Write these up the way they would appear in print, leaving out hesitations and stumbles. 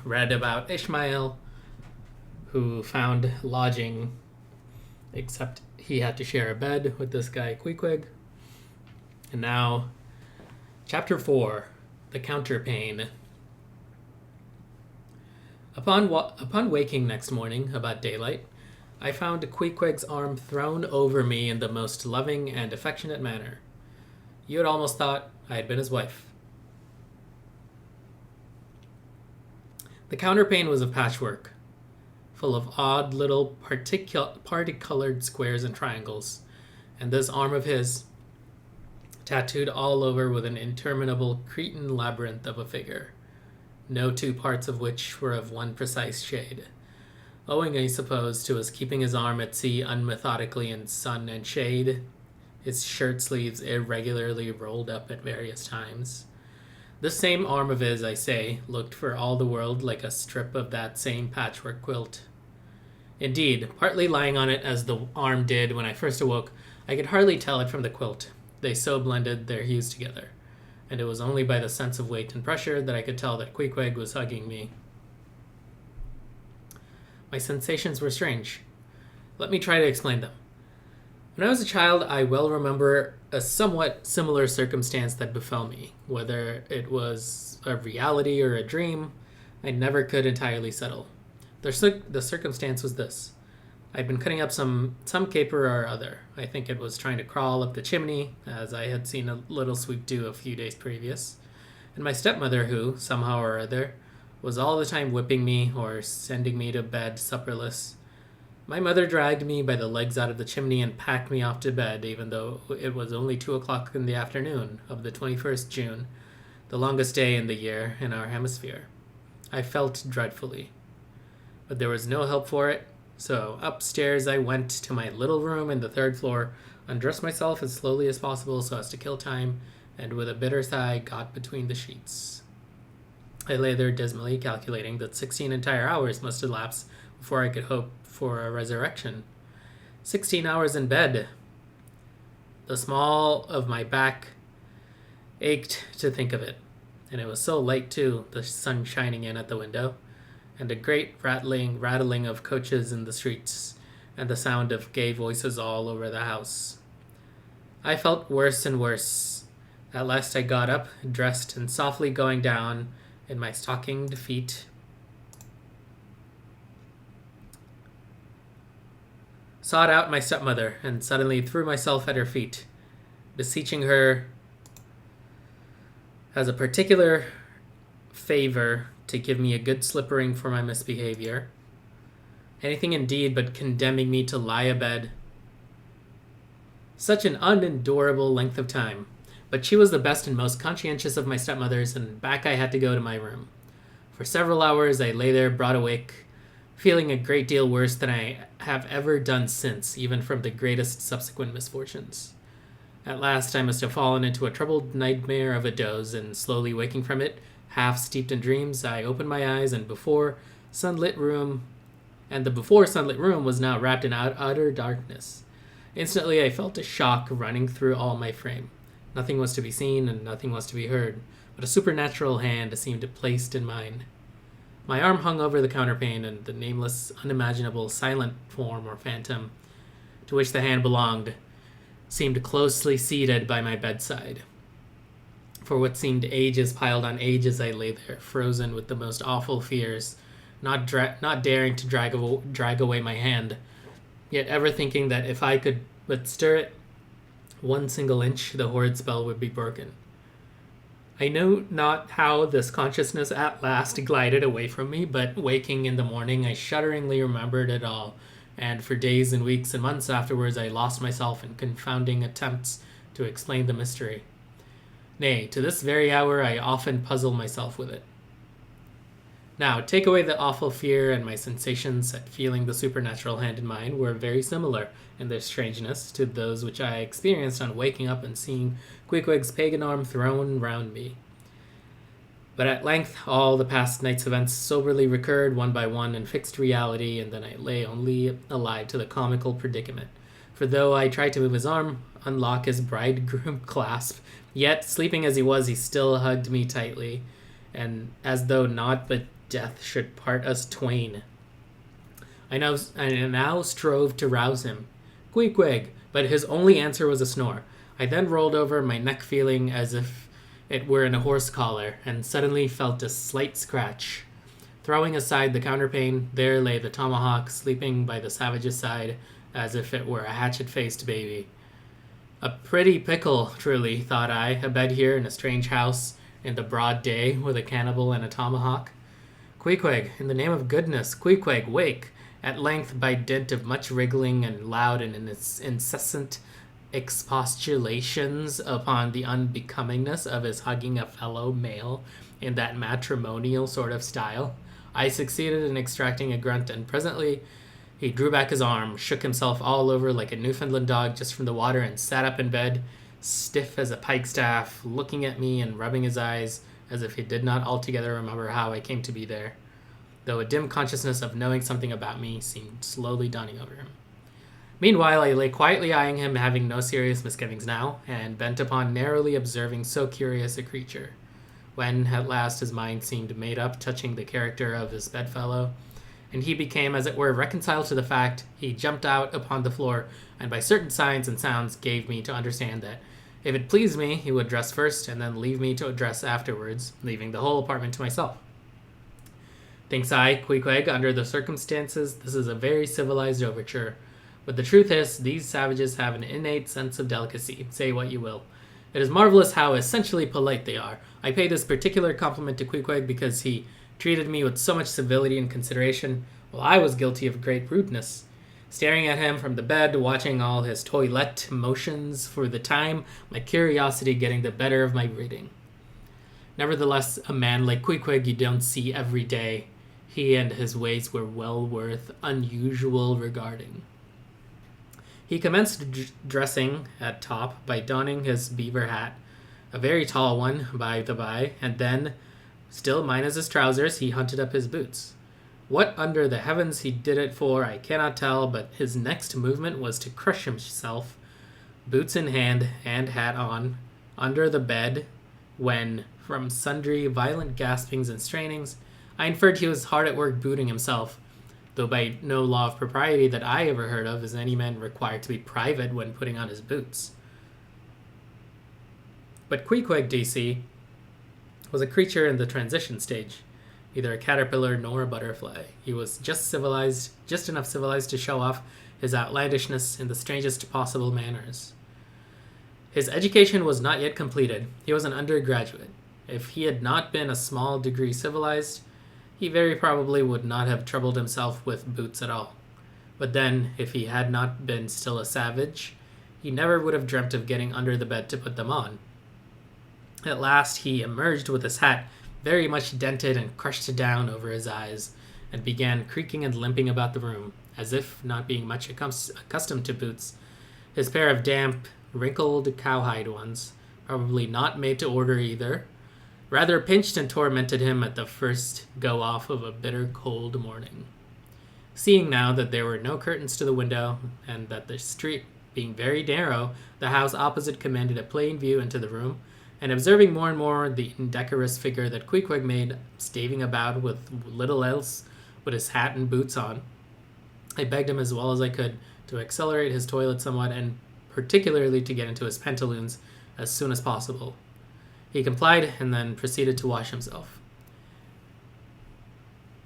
read about Ishmael, who found lodging, except he had to share a bed with this guy, Queequeg. And now, Chapter 4, The Counterpane. Upon waking next morning, about daylight, I found Queequeg's arm thrown over me in the most loving and affectionate manner. You had almost thought I had been his wife. The counterpane was of patchwork, full of odd little parti-colored squares and triangles, and this arm of his, tattooed all over with an interminable Cretan labyrinth of a figure, no two parts of which were of one precise shade, owing, I suppose, to his keeping his arm at sea unmethodically in sun and shade, his shirt sleeves irregularly rolled up at various times. This same arm of his, I say, looked for all the world like a strip of that same patchwork quilt. Indeed, partly lying on it as the arm did when I first awoke, I could hardly tell it from the quilt. They so blended their hues together, and it was only by the sense of weight and pressure that I could tell that Queequeg was hugging me. My sensations were strange. Let me try to explain them. When I was a child, I well remember a somewhat similar circumstance that befell me. Whether it was a reality or a dream, I never could entirely settle. The circumstance was this. I'd been cutting up some caper or other. I think it was trying to crawl up the chimney, as I had seen a little sweep do a few days previous. And my stepmother, who, somehow or other, was all the time whipping me or sending me to bed supperless. My mother dragged me by the legs out of the chimney and packed me off to bed, even though it was only 2:00 in the afternoon of the 21st June, the longest day in the year in our hemisphere. I felt dreadfully. But there was no help for it, so upstairs I went to my little room in the 3rd floor, undressed myself as slowly as possible so as to kill time, and with a bitter sigh got between the sheets. I lay there dismally calculating that 16 entire hours must elapse before I could hope for a resurrection. 16 hours in bed. The small of my back ached to think of it, and it was so late too, the sun shining in at the window, and a great rattling of coaches in the streets, and the sound of gay voices all over the house. I felt worse and worse. At last I got up, dressed, and softly going down in my stockinged feet, sought out my stepmother, and suddenly threw myself at her feet, beseeching her as a particular favor to give me a good slippering for my misbehavior. Anything indeed but condemning me to lie abed. Such an unendurable length of time. But she was the best and most conscientious of my stepmothers, and back I had to go to my room. For several hours I lay there broad awake, feeling a great deal worse than I have ever done since, even from the greatest subsequent misfortunes. At last I must have fallen into a troubled nightmare of a doze, and slowly waking from it, half steeped in dreams, I opened my eyes, and the before sunlit room was now wrapped in utter darkness. Instantly I felt a shock running through all my frame. Nothing was to be seen, and nothing was to be heard, but a supernatural hand seemed placed in mine. My arm hung over the counterpane, and the nameless, unimaginable, silent form or phantom to which the hand belonged seemed closely seated by my bedside. For what seemed ages piled on ages, I lay there, frozen with the most awful fears, not daring to drag away my hand, yet ever thinking that if I could but stir it 1 single inch, the horrid spell would be broken. I know not how this consciousness at last glided away from me, but waking in the morning, I shudderingly remembered it all, and for days and weeks and months afterwards I lost myself in confounding attempts to explain the mystery. Nay, to this very hour I often puzzle myself with it. Now, take away the awful fear, and my sensations at feeling the supernatural hand in mine were very similar in their strangeness to those which I experienced on waking up and seeing Queequeg's pagan arm thrown round me. But at length all the past night's events soberly recurred one by one in fixed reality, and then I lay only alive to the comical predicament. For though I tried to move his arm, unlock his bridegroom clasp, yet, sleeping as he was, he still hugged me tightly, and as though naught but death should part us twain. I now strove to rouse him. Queequeg, but his only answer was a snore. I then rolled over, my neck feeling as if it were in a horse collar, and suddenly felt a slight scratch. Throwing aside the counterpane, there lay the tomahawk, sleeping by the savage's side, as if it were a hatchet-faced baby. A pretty pickle, truly, thought I, a bed here in a strange house, in the broad day, with a cannibal and a tomahawk. Queequeg, in the name of goodness, Queequeg, wake! At length, by dint of much wriggling and loud and incessant expostulations upon the unbecomingness of his hugging a fellow male in that matrimonial sort of style, I succeeded in extracting a grunt, and presently he drew back his arm, shook himself all over like a Newfoundland dog just from the water, and sat up in bed, stiff as a pikestaff, looking at me and rubbing his eyes as if he did not altogether remember how I came to be there, though a dim consciousness of knowing something about me seemed slowly dawning over him. Meanwhile, I lay quietly eyeing him, having no serious misgivings now, and bent upon narrowly observing so curious a creature. When, at last, his mind seemed made up touching the character of his bedfellow, and he became, as it were, reconciled to the fact, he jumped out upon the floor, and by certain signs and sounds gave me to understand that, if it pleased me, he would dress first, and then leave me to dress afterwards, leaving the whole apartment to myself. Thinks I, Queequeg, under the circumstances, this is a very civilized overture. But the truth is, these savages have an innate sense of delicacy, say what you will. It is marvelous how essentially polite they are. I pay this particular compliment to Queequeg because he treated me with so much civility and consideration, while I was guilty of great rudeness. Staring at him from the bed, watching all his toilette motions, for the time, my curiosity getting the better of my reading. Nevertheless, a man like Queequeg you don't see every day. He and his ways were well worth unusual regarding. He commenced dressing at top by donning his beaver hat, a very tall one, by the by, and then, still minus his trousers, he hunted up his boots. What under the heavens he did it for, I cannot tell, but his next movement was to crush himself, boots in hand and hat on, under the bed, when, from sundry violent gaspings and strainings, I inferred he was hard at work booting himself, though by no law of propriety that I ever heard of is any man required to be private when putting on his boots. But Queequeg, D.C., was a creature in the transition stage, neither a caterpillar nor a butterfly. He was just enough civilized to show off his outlandishness in the strangest possible manners. His education was not yet completed. He was an undergraduate. If he had not been a small degree civilized, he very probably would not have troubled himself with boots at all. But then, if he had not been still a savage, he never would have dreamt of getting under the bed to put them on. At last he emerged with his hat very much dented and crushed down over his eyes, and began creaking and limping about the room, as if, not being much accustomed to boots, his pair of damp, wrinkled cowhide ones, probably not made to order either, rather pinched and tormented him at the first go-off of a bitter cold morning. Seeing now that there were no curtains to the window, and that the street being very narrow, the house opposite commanded a plain view into the room, and observing more and more the indecorous figure that Queequeg made, staving about with little else but his hat and boots on, I begged him as well as I could to accelerate his toilet somewhat, and particularly to get into his pantaloons as soon as possible. He complied, and then proceeded to wash himself.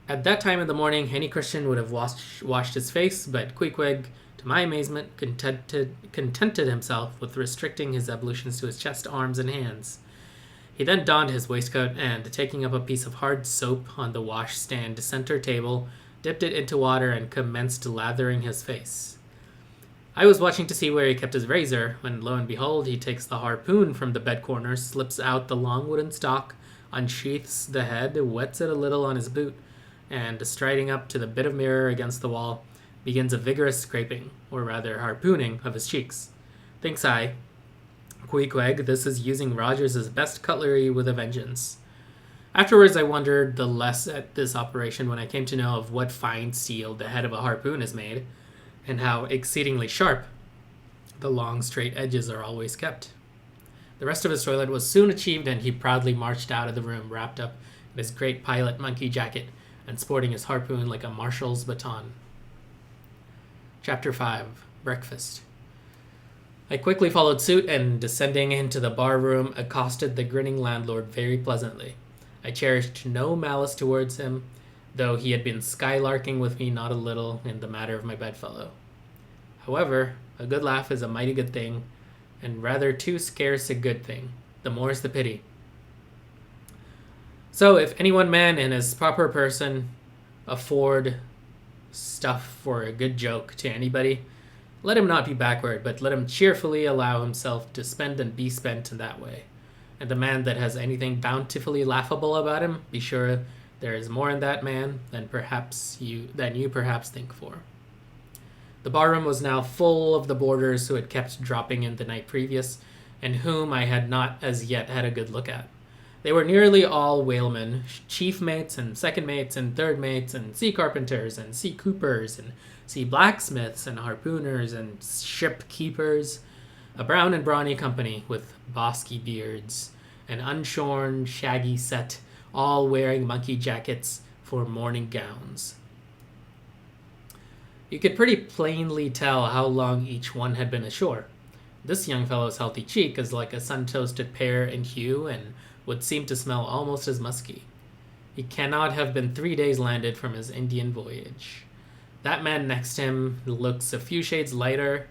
At that time in the morning, any Christian would have washed his face, but Queequeg, to my amazement, contented himself with restricting his ablutions to his chest, arms, and hands. He then donned his waistcoat, and, taking up a piece of hard soap on the washstand center table, dipped it into water and commenced lathering his face. I was watching to see where he kept his razor, when lo and behold, he takes the harpoon from the bed corner, slips out the long wooden stock, unsheaths the head, wets it a little on his boot, and, striding up to the bit of mirror against the wall, begins a vigorous scraping, or rather harpooning, of his cheeks. Thinks I, Queequeg, this is using Rogers's best cutlery with a vengeance. Afterwards I wondered the less at this operation when I came to know of what fine steel the head of a harpoon is made, and how exceedingly sharp the long straight edges are always kept. The rest of his toilet was soon achieved, and he proudly marched out of the room, wrapped up in his great pilot monkey jacket and sporting his harpoon like a marshal's baton. Chapter 5. Breakfast. I quickly followed suit and, descending into the bar room, accosted the grinning landlord very pleasantly. I cherished no malice towards him, though he had been skylarking with me not a little in the matter of my bedfellow. However, a good laugh is a mighty good thing, and rather too scarce a good thing. The more's the pity. So, if any one man in his proper person afford stuff for a good joke to anybody, let him not be backward, but let him cheerfully allow himself to spend and be spent in that way. And the man that has anything bountifully laughable about him, be sure there is more in that man than you perhaps think for. The barroom was now full of the boarders who had kept dropping in the night previous, and whom I had not as yet had a good look at. They were nearly all whalemen, chief mates and second mates and third mates and sea carpenters and sea coopers and sea blacksmiths and harpooners and ship keepers, a brown and brawny company with bosky beards, an unshorn, shaggy set, all wearing monkey jackets for morning gowns. You could pretty plainly tell how long each one had been ashore. This young fellow's healthy cheek is like a sun-toasted pear in hue and would seem to smell almost as musky. He cannot have been 3 days landed from his Indian voyage. That man next to him looks a few shades lighter.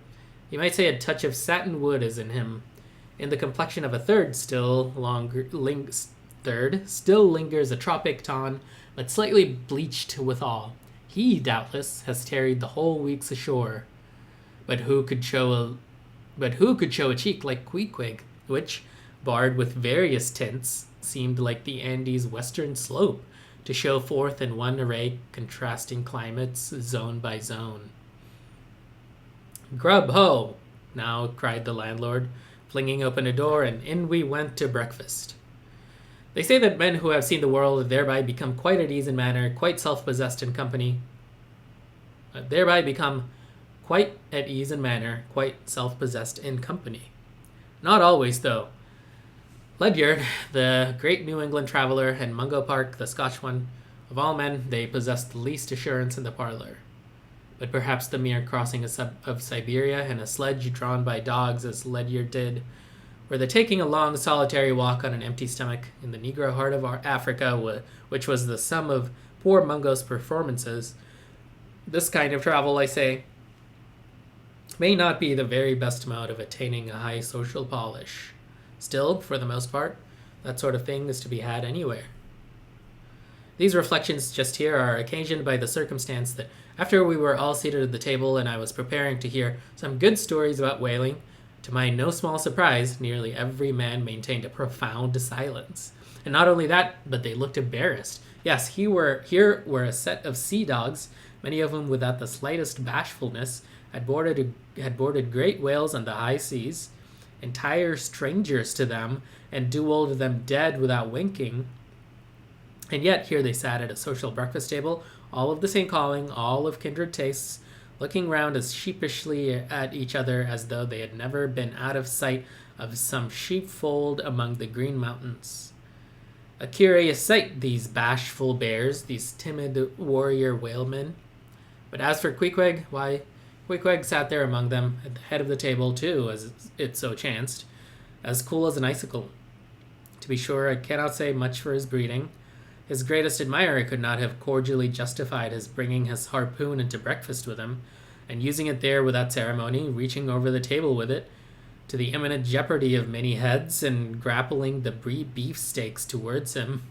You might say a touch of satin wood is in him. In the complexion of a third still lingers a tropic tan, but slightly bleached withal. He, doubtless, has tarried the whole weeks ashore. But who could show a cheek like Queequeg, which, barred with various tints, seemed like the Andes' western slope, to show forth in one array contrasting climates, zone by zone. "Grub ho!" now cried the landlord, flinging open a door, and in we went to breakfast. They say that men who have seen the world thereby become quite at ease in manner, quite self-possessed in company. Not always, though. Ledyard, the great New England traveler, and Mungo Park, the Scotch one, of all men, they possessed the least assurance in the parlor. But perhaps the mere crossing of Siberia in a sledge drawn by dogs, as Ledyard did, or the taking a long solitary walk on an empty stomach in the Negro heart of Africa, which was the sum of poor Mungo's performances, this kind of travel, I say, may not be the very best mode of attaining a high social polish. Still, for the most part, that sort of thing is to be had anywhere. These reflections just here are occasioned by the circumstance that after we were all seated at the table and I was preparing to hear some good stories about whaling, to my no small surprise, nearly every man maintained a profound silence. And not only that, but they looked embarrassed. Yes, here were a set of sea dogs, many of whom without the slightest bashfulness had boarded great whales on the high seas, entire strangers to them, and duelled them dead without winking. And yet here they sat at a social breakfast table, all of the same calling, all of kindred tastes, looking round as sheepishly at each other as though they had never been out of sight of some sheepfold among the Green Mountains. A curious sight, these bashful bears, these timid warrior whalemen. But as for Queequeg, why, Queequeg sat there among them, at the head of the table too, as it so chanced, as cool as an icicle. To be sure, I cannot say much for his breeding. His greatest admirer could not have cordially justified his bringing his harpoon into breakfast with him, and using it there without ceremony, reaching over the table with it, to the imminent jeopardy of many heads, and grappling the beefsteaks towards him.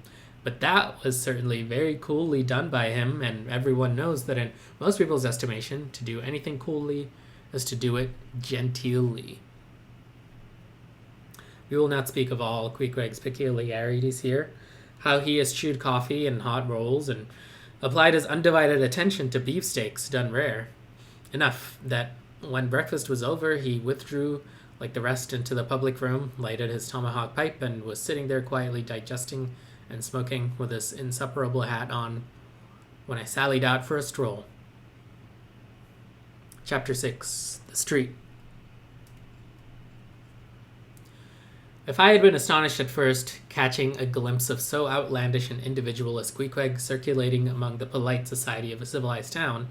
But that was certainly very coolly done by him, and everyone knows that in most people's estimation, to do anything coolly is to do it genteelly. We will not speak of all Queequeg's peculiarities here, how he eschewed coffee and hot rolls, and applied his undivided attention to beefsteaks done rare. Enough that when breakfast was over, he withdrew like the rest into the public room, lighted his tomahawk pipe, and was sitting there quietly digesting and smoking with his insupportable hat on when I sallied out for a stroll. Chapter 6. The Street. If I had been astonished at first, catching a glimpse of so outlandish an individual as Queequeg circulating among the polite society of a civilized town,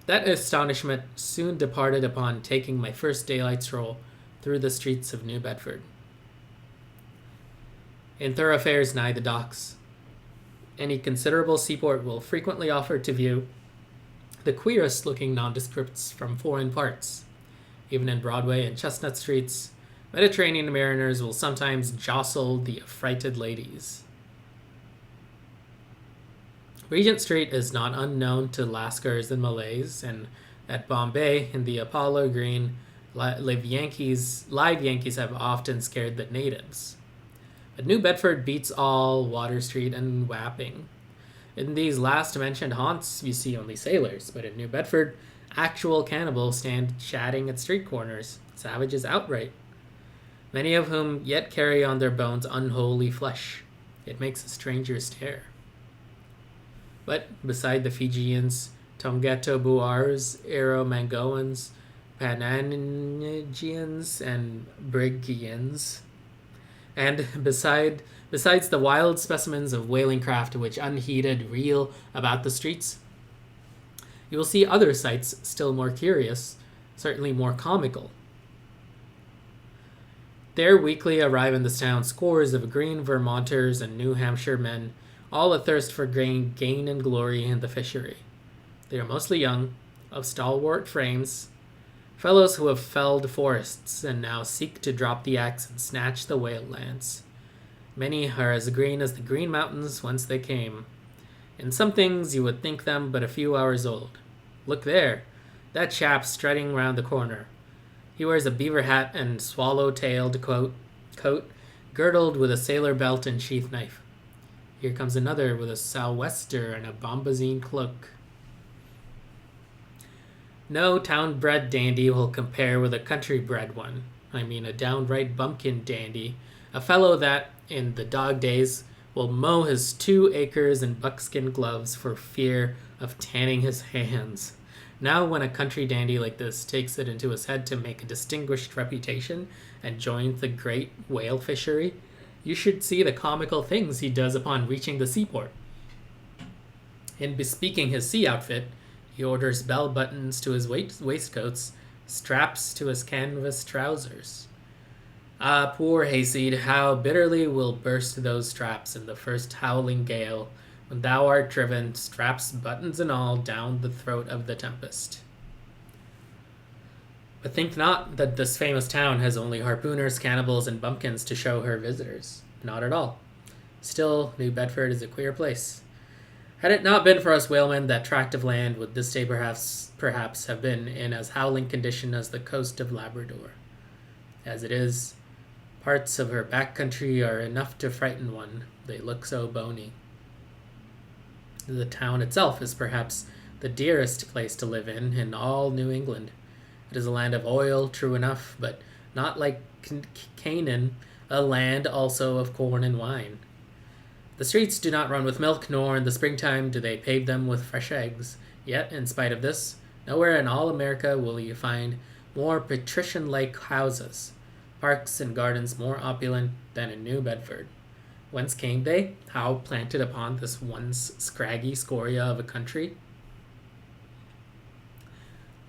that astonishment soon departed upon taking my first daylight stroll through the streets of New Bedford. In thoroughfares nigh the docks, any considerable seaport will frequently offer to view the queerest looking nondescripts from foreign parts. Even in Broadway and Chestnut Streets, Mediterranean mariners will sometimes jostle the affrighted ladies. Regent Street is not unknown to Lascars and Malays, and at Bombay, in the Apollo Green, live Yankees have often scared the natives. But New Bedford beats all Water Street and Wapping. In these last mentioned haunts, you see only sailors, but in New Bedford, actual cannibals stand chatting at street corners, savages outright, many of whom yet carry on their bones unholy flesh. It makes a stranger stare. But beside the Fijians, Tonghetto Buars, Aromangoans, Panangians, and Brigians, and besides the wild specimens of whaling craft which unheeded reel about the streets, you will see other sights still more curious, certainly more comical. There weekly arrive in this town scores of green Vermonters and New Hampshire men, all athirst for gain and glory in the fishery. They are mostly young, of stalwart frames, fellows who have felled forests and now seek to drop the axe and snatch the whale lands. Many are as green as the green mountains whence they came. In some things you would think them but a few hours old. Look there, that chap strutting round the corner. He wears a beaver hat and swallow-tailed coat, girdled with a sailor belt and sheath knife. Here comes another with a sou'wester and a bombazine cloak. No town-bred dandy will compare with a country-bred one. I mean a downright bumpkin dandy, a fellow that, in the dog days, will mow his 2 acres in buckskin gloves for fear of tanning his hands. Now when a country dandy like this takes it into his head to make a distinguished reputation and join the great whale fishery, you should see the comical things he does upon reaching the seaport. In bespeaking his sea outfit, he orders bell buttons to his waistcoats, straps to his canvas trousers. Ah, poor hayseed, how bitterly will burst those straps in the first howling gale, when thou art driven, straps, buttons and all, down the throat of the tempest. But think not that this famous town has only harpooners, cannibals, and bumpkins to show her visitors. Not at all. Still, New Bedford is a queer place. Had it not been for us whalemen, that tract of land would this day perhaps have been in as howling condition as the coast of Labrador. As it is, parts of her back country are enough to frighten one, they look so bony. The town itself is perhaps the dearest place to live in all New England. It is a land of oil, true enough, but not like Canaan, a land also of corn and wine. The streets do not run with milk, nor in the springtime do they pave them with fresh eggs. Yet, in spite of this, nowhere in all America will you find more patrician-like houses, parks and gardens more opulent than in New Bedford. Whence came they? How planted upon this once scraggy scoria of a country?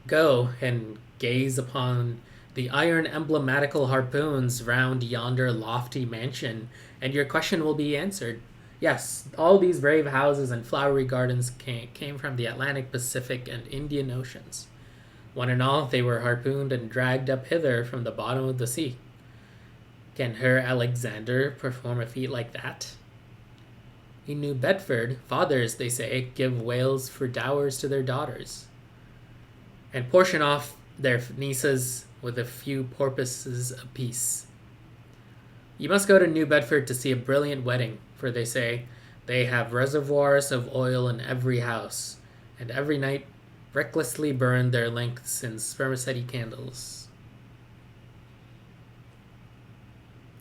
Go and gaze upon the iron emblematical harpoons round yonder lofty mansion, and your question will be answered. Yes, all these brave houses and flowery gardens came from the Atlantic, Pacific, and Indian Oceans. One and all, they were harpooned and dragged up hither from the bottom of the sea. Can her Alexander perform a feat like that? In New Bedford, fathers, they say, give whales for dowers to their daughters, and portion off their nieces with a few porpoises apiece. You must go to New Bedford to see a brilliant wedding, for they say they have reservoirs of oil in every house, and every night recklessly burn their lengths in spermaceti candles.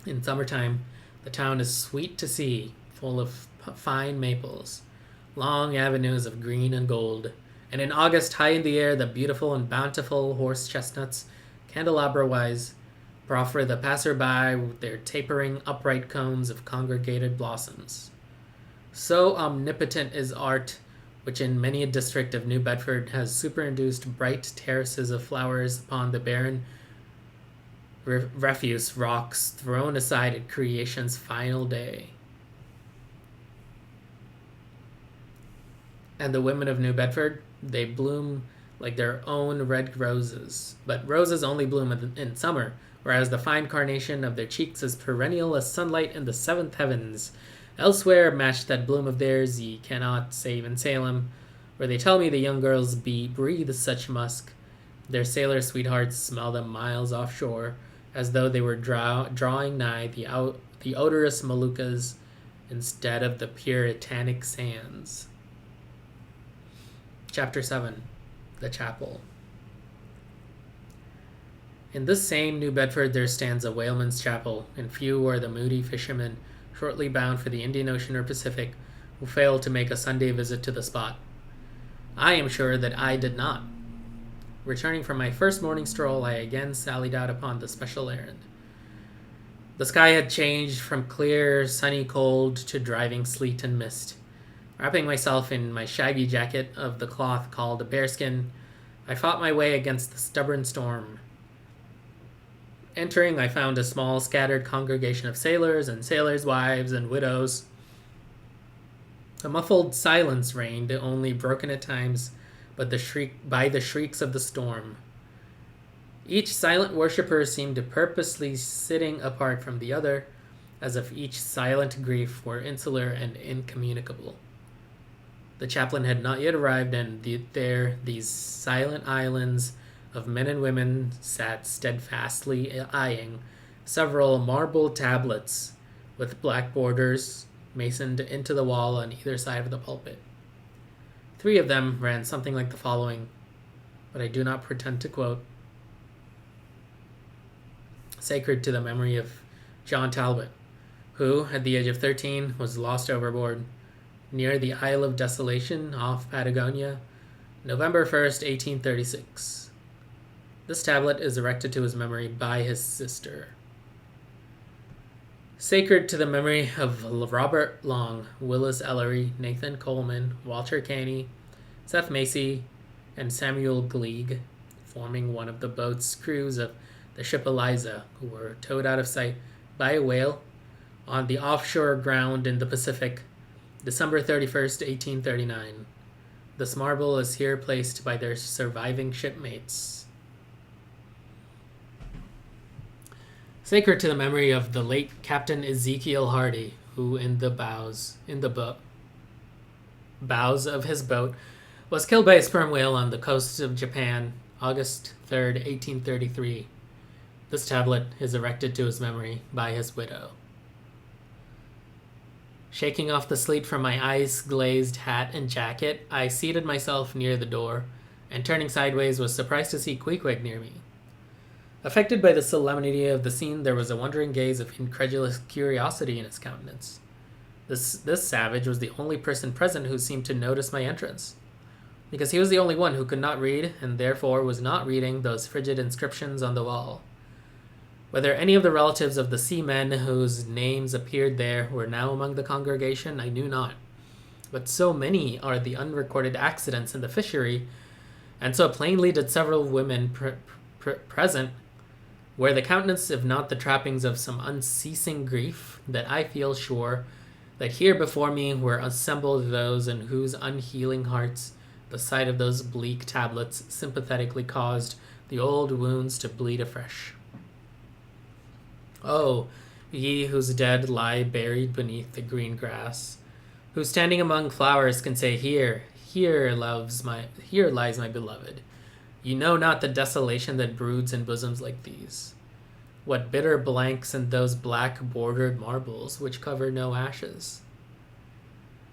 In summertime, the town is sweet to see, full of fine maples, long avenues of green and gold, and in August, high in the air, the beautiful and bountiful horse chestnuts, candelabra-wise, proffer the passerby with their tapering upright cones of congregated blossoms. So omnipotent is art, which in many a district of New Bedford has superinduced bright terraces of flowers upon the barren refuse rocks thrown aside at creation's final day. And the women of New Bedford, they bloom like their own red roses. But roses only bloom in summer, whereas the fine carnation of their cheeks is perennial as sunlight in the seventh heavens. Elsewhere, match that bloom of theirs ye cannot, save in Salem, where they tell me the young girls breathe such musk. Their sailor sweethearts smell them miles offshore, as though they were drawing nigh the odorous Moluccas instead of the puritanic sands. Chapter 7. The Chapel. In this same New Bedford there stands a whaleman's chapel, and few are the moody fishermen, shortly bound for the Indian Ocean or Pacific, who fail to make a Sunday visit to the spot. I am sure that I did not. Returning from my first morning stroll, I again sallied out upon the special errand. The sky had changed from clear, sunny cold to driving sleet and mist. Wrapping myself in my shaggy jacket of the cloth called a bearskin, I fought my way against the stubborn storm. Entering, I found a small, scattered congregation of sailors and sailors' wives and widows. A muffled silence reigned, only broken at times by the shrieks of the storm. Each silent worshipper seemed purposely sitting apart from the other, as if each silent grief were insular and incommunicable. The chaplain had not yet arrived, and there these silent islands of men and women sat steadfastly eyeing several marble tablets with black borders masoned into the wall on either side of the pulpit. 3 of them ran something like the following, but I do not pretend to quote. Sacred to the memory of John Talbot, who, at the age of 13, was lost overboard near the Isle of Desolation off Patagonia, November 1st, 1836. This tablet is erected to his memory by his sister. Sacred to the memory of Robert Long, Willis Ellery, Nathan Coleman, Walter Caney, Seth Macy, and Samuel Gleig, forming one of the boat's crews of the ship Eliza, who were towed out of sight by a whale on the offshore ground in the Pacific, December 31st, 1839. This marble is here placed by their surviving shipmates. Sacred to the memory of the late Captain Ezekiel Hardy, who in the bows of his boat was killed by a sperm whale on the coast of Japan, August 3rd, 1833. This tablet is erected to his memory by his widow. Shaking off the sleet from my ice-glazed hat and jacket, I seated myself near the door, and turning sideways was surprised to see Queequeg near me. Affected by the solemnity of the scene, there was a wondering gaze of incredulous curiosity in his countenance. This savage was the only person present who seemed to notice my entrance, because he was the only one who could not read, and therefore was not reading those frigid inscriptions on the wall. Whether any of the relatives of the seamen whose names appeared there were now among the congregation, I knew not. But so many are the unrecorded accidents in the fishery, and so plainly did several women present wear the countenance, if not the trappings, of some unceasing grief, that I feel sure that here before me were assembled those in whose unhealing hearts the sight of those bleak tablets sympathetically caused the old wounds to bleed afresh. Oh, ye whose dead lie buried beneath the green grass, who standing among flowers can say, Here lies my beloved. Ye know not the desolation that broods in bosoms like these. What bitter blanks in those black bordered marbles which cover no ashes.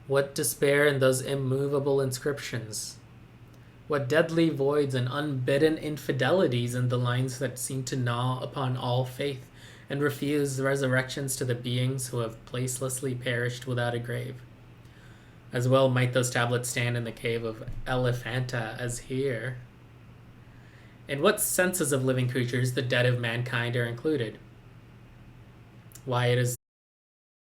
What despair in those immovable inscriptions. What deadly voids and unbidden infidelities in the lines that seem to gnaw upon all faith and refuse resurrections to the beings who have placelessly perished without a grave. As well might those tablets stand in the cave of Elephanta as here. In what senses of living creatures the dead of mankind are included? Why it is